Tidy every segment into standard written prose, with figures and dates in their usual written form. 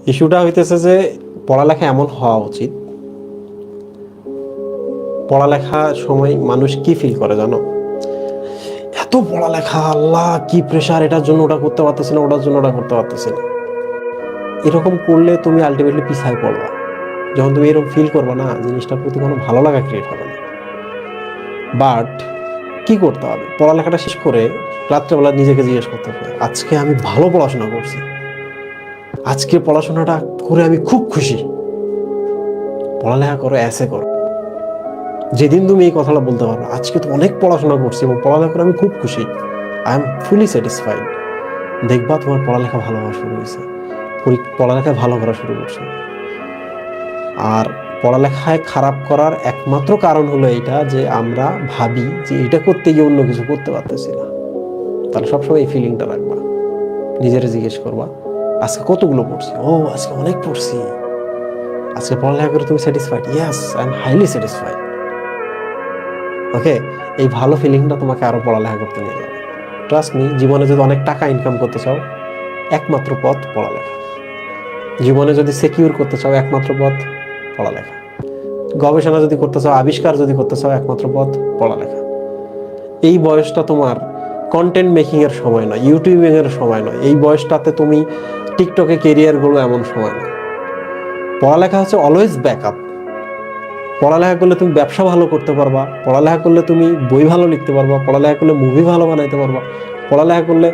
ইস্যুটা হইতেছে যে পড়ালেখা এমন হওয়া উচিত, পড়ালেখার সময় মানুষ কি ফিল করে জানো? এত পড়ালেখা, আল্লাহ কি প্রেশার, এটার জন্য ওটা করতে পারতেছি না, ওটার জন্য ওটা করতে পারতেছি না। এরকম করলে তুমি আলটিমেটলি পিছায় পড়বা। যখন তুমি এরকম ফিল করবা না, জিনিসটার প্রতি কোনো ভালো লাগা ক্রিয়েট হবে না। বাট কি করতে হবে, পড়ালেখাটা শেষ করে রাত্রেবেলা নিজেকে জিজ্ঞেস করতে হবে, আজকে আমি ভালো পড়াশোনা করছি, আজকে পড়াশোনাটা করে আমি খুব খুশি। পড়ালেখা করো, অ্যাসে করো। যেদিন তুমি এই কথাটা বলতে পারো, আজকে তো অনেক পড়াশোনা করছি এবং পড়ালেখা করে আমি খুব খুশি, আই এম ফুলি স্যাটিসফাইড, দেখবা তোমার পড়ালেখা ভালো হওয়া শুরু হয়েছে, পড়ালেখায় ভালো করা শুরু করছো। আর পড়ালেখায় খারাপ করার একমাত্র কারণ হলো এইটা যে আমরা ভাবি যে এটা করতে গিয়ে অন্য কিছু করতে পারতেছি না। তাহলে সবসময় এই ফিলিংটা রাখবা, নিজের জিজ্ঞেস করবা আজকে কতগুলো পড়ছি, ও আজকে অনেক পড়ছি। আজকে পড়ালেখা করে তুমি satisfied? Yes, I am highly satisfied. Okay, এই ভালো ফিলিংটা তোমাকে আরো পড়ালেখা করতে নিয়ে যাবে। ট্রাস্ট মি, জীবনে যদি অনেক টাকা ইনকাম করতে চাও, একমাত্র পথ পড়ালেখা। জীবনে যদি সিকিউর করতে চাও, একমাত্র পথ পড়ালেখা। গবেষণা যদি করতে চাও, আবিষ্কার যদি করতে চাও, একমাত্র পথ পড়ালেখা। এই বয়সটা তোমার কন্টেন্ট মেকিং এর সময় নয়, ইউটিউবিং এর সময় নয়। এই বয়সটাতে তুমি টিকটকে কেরিয়ার গুলো এমন সময় নয়। পড়ালেখা হচ্ছে অলওয়েজ ব্যাকআপ। পড়ালেখা করলে তুমি ব্যবসা ভালো করতে পারবা, পড়ালেখা করলে তুমি বই ভালো লিখতে পারবা, পড়ালেখা করলে মুভি ভালো বানাইতে পারবা, পড়ালেখা করলে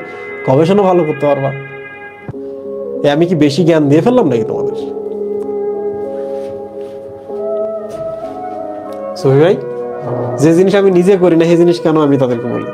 গবেষণা ভালো করতে পারবা। আমি কি বেশি জ্ঞান দিয়ে ফেললাম নাকি তোমাদের? সোহি ভাই, যে জিনিস আমি নিজে করি না সেই জিনিস কেন আমি তাদেরকে বলি?